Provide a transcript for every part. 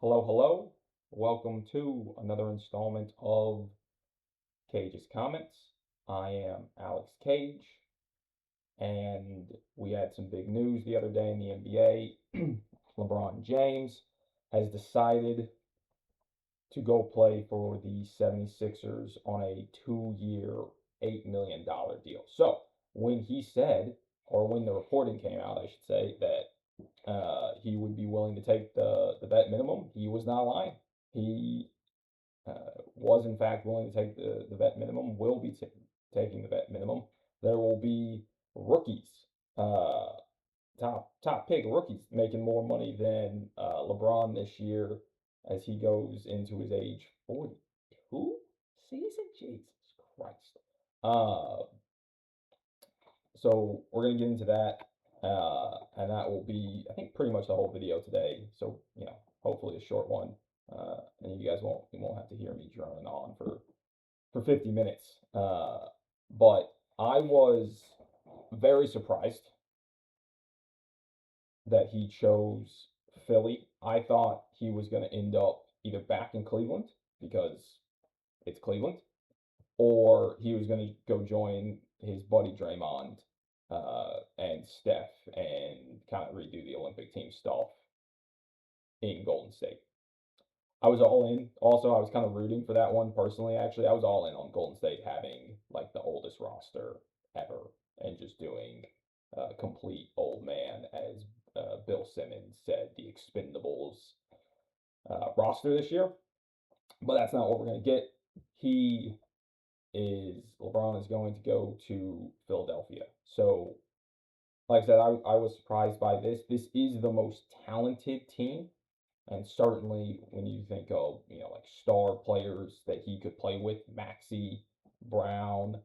Hello, hello. Welcome to another installment of Cage's Comments. I am Alex Cage, and we had some big news the other day in the NBA. LeBron James has decided to go play for the 76ers on a 2-year, $8 million deal. So, when he said, or when the reporting came out, I should say, that he would be willing to take the vet minimum, he was not lying. He was in fact willing to take the vet minimum, will be taking the vet minimum. There will be rookies, uh, top pick rookies making more money than LeBron this year as he goes into his age 42 season. Jesus Christ. Uh, so we're gonna get into that, and that will be, I think, pretty much the whole video today. So hopefully a short one, and you guys won't have to hear me droning on for 50 minutes. But I was very surprised that he chose Philly. I thought he was going to end up either back in Cleveland because it's Cleveland, or he was going to go join his buddy Draymond and Steph and kind of redo the Olympic team stuff in Golden State. I was all in. Also, I was kind of rooting for that one personally. Actually, I was all in on Golden State having like the oldest roster ever and just doing complete old man, as Bill Simmons said, the Expendables roster this year. But that's not what we're going to get. He LeBron is going to go to Philadelphia. So, like I said, I was surprised by this. This is the most talented team. And certainly when you think of, like star players that he could play with, Maxey, Brown,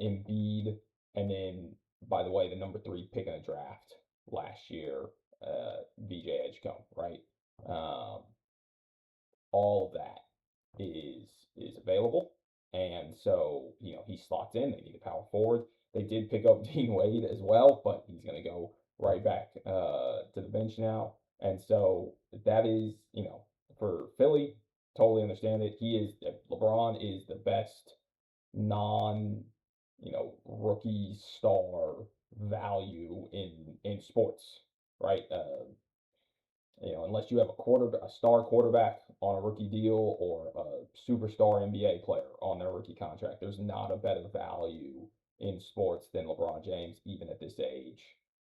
Embiid, and then, by the way, the number 3 pick in the draft last year, LBJ Edgecombe, right? Um, all of that is available. And so, he slots in. They need a power forward. They did pick up Dean Wade as well, but he's going to go right back to the bench now. And so that is, for Philly, totally understand it. LeBron is the best non, rookie star value in sports, right? Unless you have a star quarterback on a rookie deal or a superstar NBA player on their rookie contract, there's not a better value in sports than LeBron James, even at this age,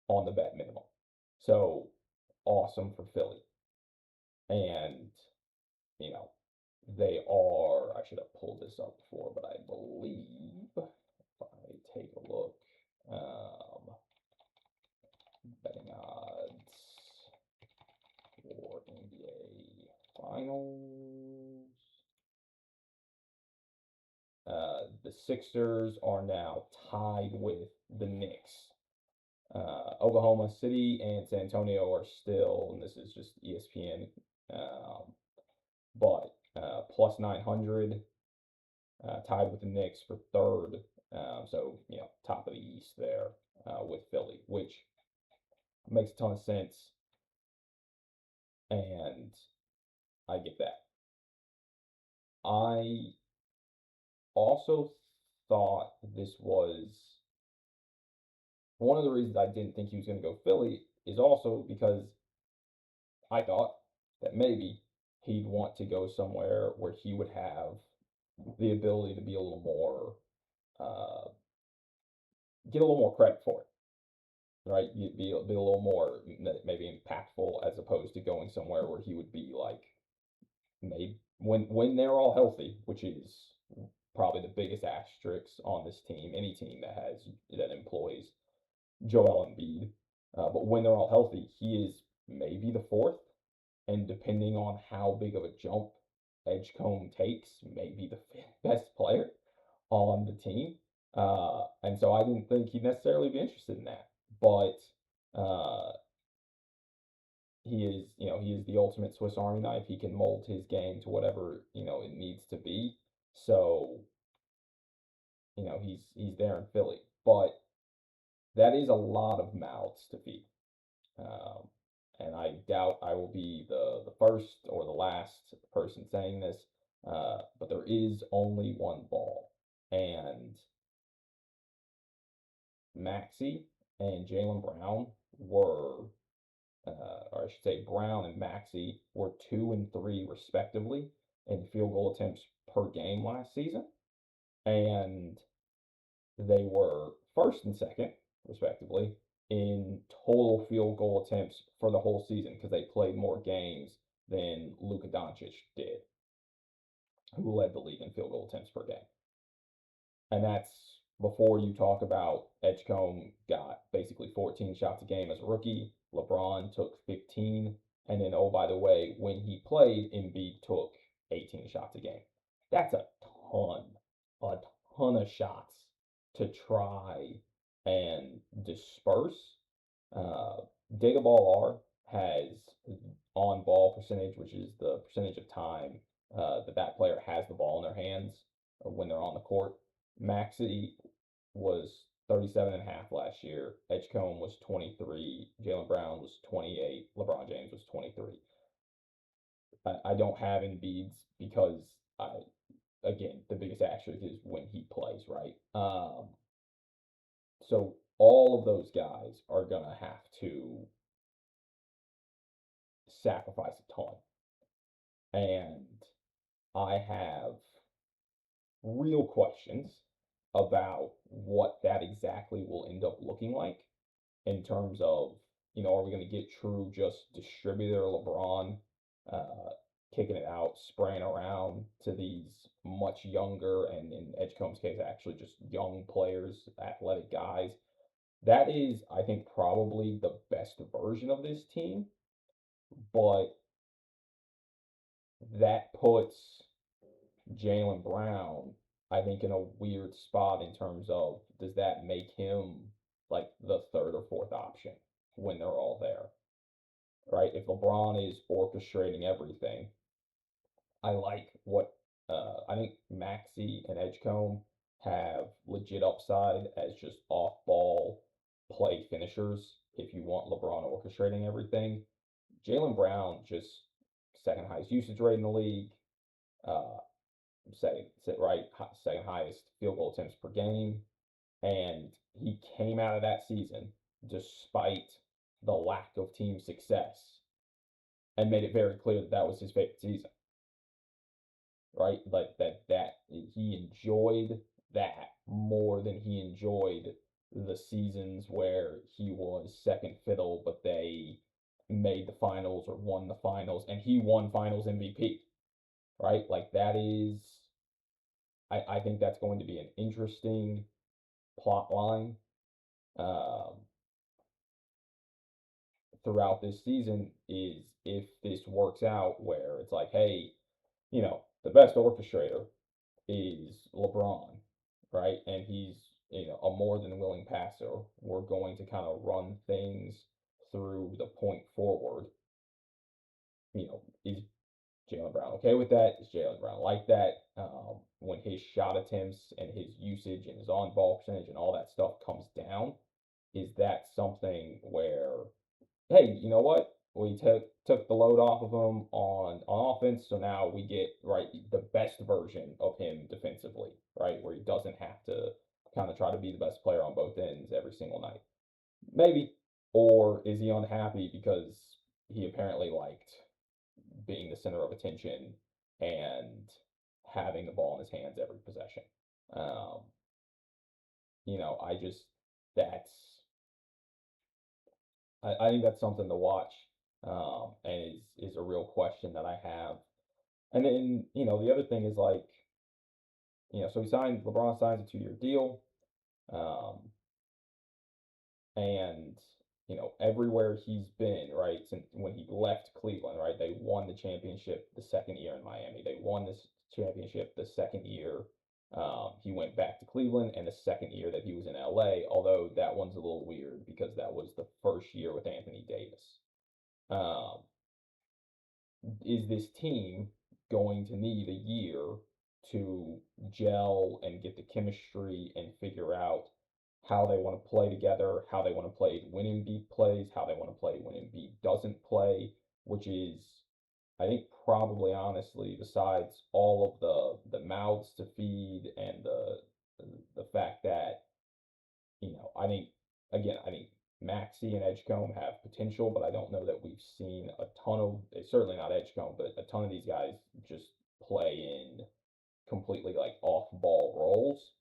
on the vet minimum. So awesome for Philly. And, you know, they are, I should have pulled this up before, but I believe, if I take a look, betting odds for NBA Finals. The Sixers are now tied with the Knicks. Oklahoma City and San Antonio are still, and this is just ESPN, but plus 900, tied with the Knicks for third. So, top of the East there with Philly, which makes a ton of sense. And I get that. I also thought this was one of the reasons I didn't think he was going to go Philly is also because I thought that maybe he'd want to go somewhere where he would have the ability to be a little more, get a little more credit for it, right? You'd be a little more maybe impactful as opposed to going somewhere where he would be like, maybe when they're all healthy, which is probably the biggest asterisk on this team, any team that employs Joel Embiid. But when they're all healthy, he is maybe the fourth, and depending on how big of a jump Edgecombe takes, maybe the fifth best player on the team. And so I didn't think he'd necessarily be interested in that, but uh, he is the ultimate Swiss Army knife. He can mold his game to whatever it needs to be. So he's there in Philly, but that is a lot of mouths to feed. Um, and I doubt I will be the first or the last person saying this, but there is only one ball. And Maxey and Jalen Brown were, or I should say, Brown and Maxey were 2 and 3 respectively in field goal attempts per game last season, and they were first and second respectively in total field goal attempts for the whole season because they played more games than Luka Doncic did, who led the league in field goal attempts per game. And that's before you talk about Edgecombe got basically 14 shots a game as a rookie. LeBron took 15. And then, oh, by the way, when he played, Embiid took 18 shots a game. That's ton, a ton of shots to try and disperse. Uh, Data Ball R has on ball percentage, which is the percentage of time that player has the ball in their hands when they're on the court. Maxey was 37.5 last year. Edgecombe was 23. Jalen Brown was 28. LeBron James was 23. I don't have Embiid's because again, the biggest asterisk is when he plays, right? So all of those guys are gonna have to sacrifice a ton, and I have real questions about what that exactly will end up looking like in terms of, are we going to get true just distributor LeBron uh, kicking it out, spraying around to these much younger, and in Edgecomb's case, actually just young players, athletic guys? That is, I think, probably the best version of this team, but that puts Jalen Brown, I think, in a weird spot in terms of does that make him like the third or fourth option when they're all there, right? If LeBron is orchestrating everything, I like what I think Maxey and Edgecombe have legit upside as just off ball play finishers if you want LeBron orchestrating everything. Jalen Brown just second highest usage rate in the league, uh, second right second highest field goal attempts per game, and he came out of that season despite the lack of team success and made it very clear that that was his favorite season, right? Like that he enjoyed that more than he enjoyed the seasons where he was second fiddle, but they made the finals or won the finals, and he won Finals MVP, right? Like that is, I think that's going to be an interesting plot line um, throughout this season is if this works out where it's like, hey, the best orchestrator is LeBron, right? And he's, a more than willing passer. We're going to kind of run things through the point forward. Is Jalen Brown okay with that? Is Jalen Brown like that? When his shot attempts and his usage and his on ball percentage and all that stuff comes down, is that something where, hey, you know what? We took the load off of him on offense, so now we get right the best version of him defensively, right? Where he doesn't have to kind of try to be the best player on both ends every single night. Maybe. Or is he unhappy because he apparently liked being the center of attention and having the ball in his hands every possession? Um, I just that's I think that's something to watch, and is a real question that I have. And then the other thing is like so LeBron signs a 2 year deal, um, and everywhere he's been right since when he left Cleveland, right, they won the championship the second year in Miami. They won this championship the second year he went back to Cleveland, and the second year that he was in LA. Although that one's a little weird because that was the first year with Anthony Davis. Um, is this team going to need a year to gel and get the chemistry and figure out how they want to play together, how they want to play when Embiid plays, how they want to play when Embiid doesn't play, which is, I think, probably honestly, besides all of the mouths to feed and the fact that, I think, again, I think Maxey and Edgecombe have potential, but I don't know that we've seen a ton of, certainly not Edgecombe, but a ton of these guys just play in completely like off ball roles.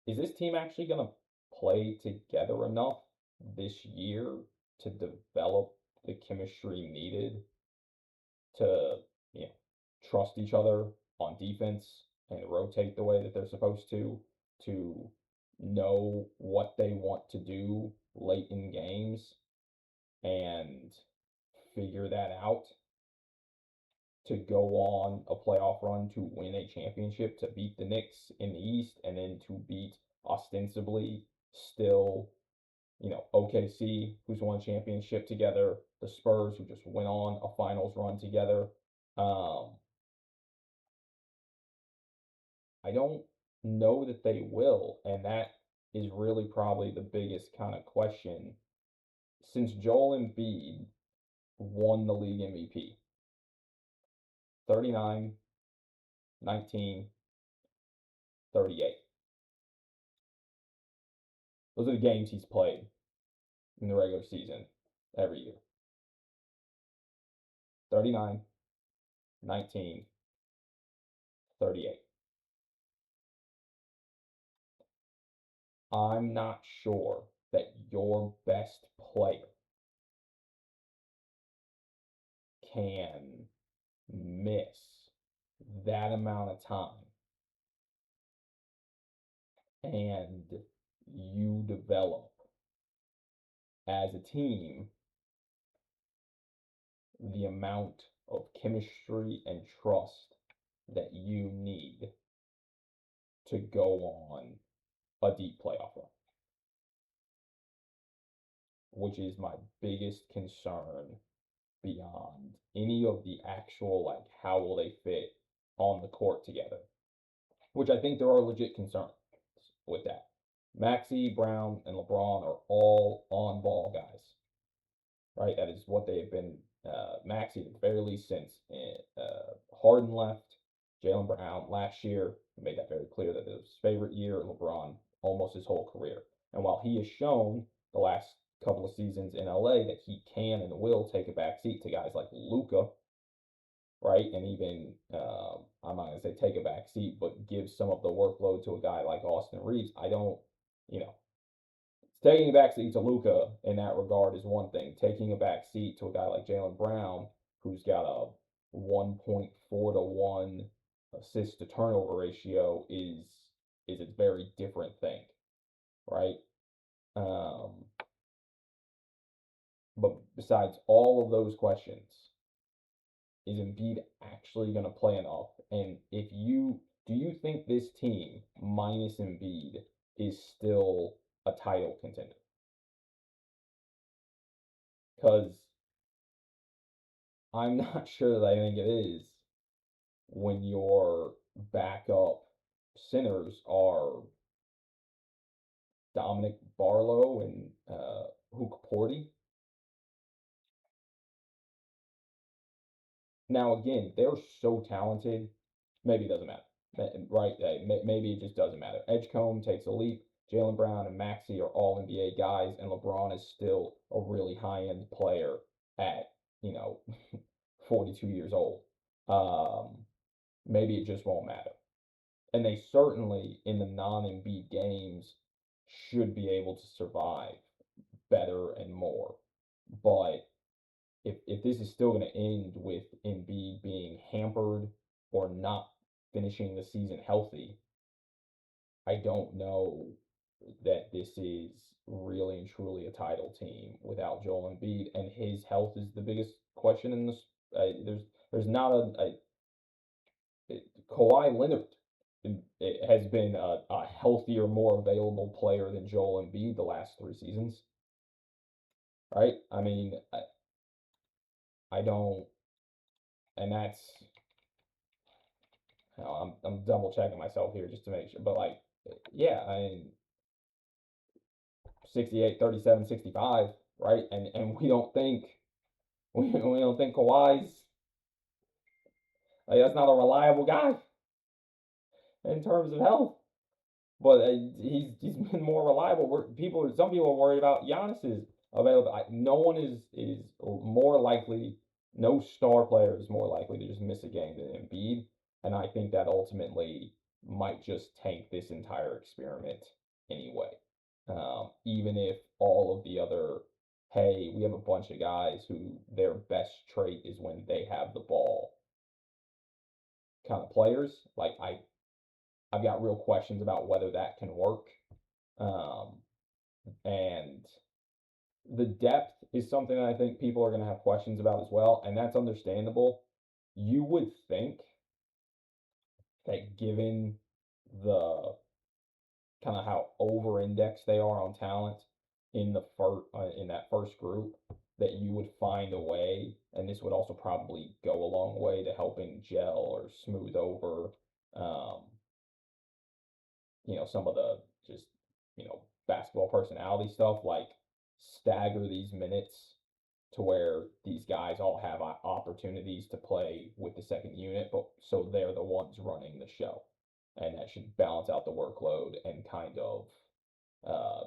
Is this team actually going to play together enough this year to develop the chemistry needed to, you know, trust each other on defense and rotate the way that they're supposed to know what they want to do late in games and figure that out to go on a playoff run to win a championship, to beat the Knicks in the East, and then to beat ostensibly still, OKC, who's won a championship together, the Spurs, who just went on a finals run together. Um, I don't know that they will, and that is really probably the biggest kind of question. Since Joel Embiid won the league MVP, 39, 19, 38. Those are the games he's played in the regular season every year. 39, 19, 38. I'm not sure that your best player can miss that amount of time and you develop as a team the amount of chemistry and trust that you need to go on a deep playoff run, which is my biggest concern beyond any of the actual, like, how will they fit on the court together, which I think there are legit concerns with that. Maxey, Brown, and LeBron are all on ball guys, right? That is what they have been. Maxey, at the very least, since Harden left. Jaylen Brown last year made that very clear that it was his favorite year. LeBron almost his whole career. And while he has shown the last couple of seasons in LA that he can and will take a back seat to guys like Luka, right? And even, I'm not going to say take a back seat, but give some of the workload to a guy like Austin Reeves. I don't, you know, taking a back seat to Luka in that regard is one thing. Taking a back seat to a guy like Jaylen Brown, who's got a 1.4 to 1 assist to turnover ratio, is a very different thing, right? Um, but besides all of those questions, is Embiid actually going to play enough? And do you think this team minus Embiid is still a title contender? Because I'm not sure that I think it is when your backup centers are Dominic Barlow and Hook Porty. Now, again, they're so talented. Maybe it doesn't matter, right? Maybe it just doesn't matter. Edgecombe takes a leap. Jaylen Brown and Maxey are all NBA guys, and LeBron is still a really high end player at, 42 years old. Maybe it just won't matter. And they certainly, in the non Embiid games, should be able to survive better and more. But if this is still going to end with Embiid being hampered or not finishing the season healthy, I don't know that this is really and truly a title team without Joel Embiid, and his health is the biggest question in this. There's not Kawhi Leonard has been a healthier, more available player than Joel Embiid the last 3 seasons, right? I mean, I don't, and that's, I'm double checking myself here just to make sure, but like yeah, I mean, 68, 37, 65, right? And we don't think we don't think Kawhi's like that's not a reliable guy in terms of health. But he's been more reliable. Some people are worried about Giannis's availability. No one is more likely. No star player is more likely to just miss a game than Embiid, and I think that ultimately might just tank this entire experiment anyway. Even if all of the other, hey, we have a bunch of guys who their best trait is when they have the ball, kind of players. Like I've got real questions about whether that can work. Um, and the depth is something that I think people are going to have questions about as well, and that's understandable. You would think that given the kind of how over-indexed they are on talent in that first group, that you would find a way, and this would also probably go a long way to helping gel or smooth over um, some of the just, basketball personality stuff, like stagger these minutes to where these guys all have opportunities to play with the second unit, but so they're the ones running the show. And that should balance out the workload and kind of uh,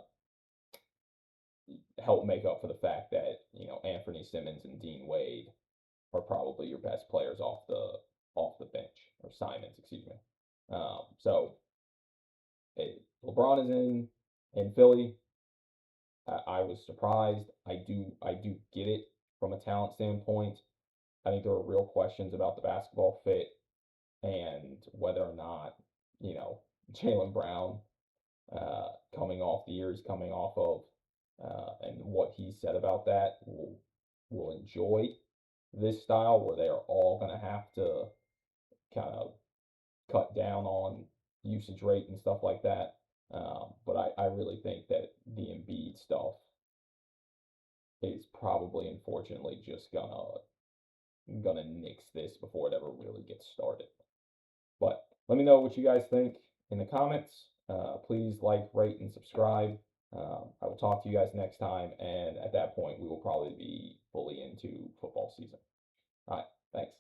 help make up for the fact that, Anthony Simmons and Dean Wade are probably your best players off the bench, or Simons, excuse me. So LeBron is in Philly. I was surprised. I do get it from a talent standpoint. I think there are real questions about the basketball fit and whether or not, you know, Jaylen Brown, coming off the years coming off of, and what he said about that will enjoy this style where they are all going to have to kind of cut down on usage rate and stuff like that. But I really think that the Embiid stuff is probably, unfortunately, just gonna nix this before it ever really gets started. But let me know what you guys think in the comments. Please like, rate, and subscribe. I will talk to you guys next time, and at that point, we will probably be fully into football season. All right, thanks.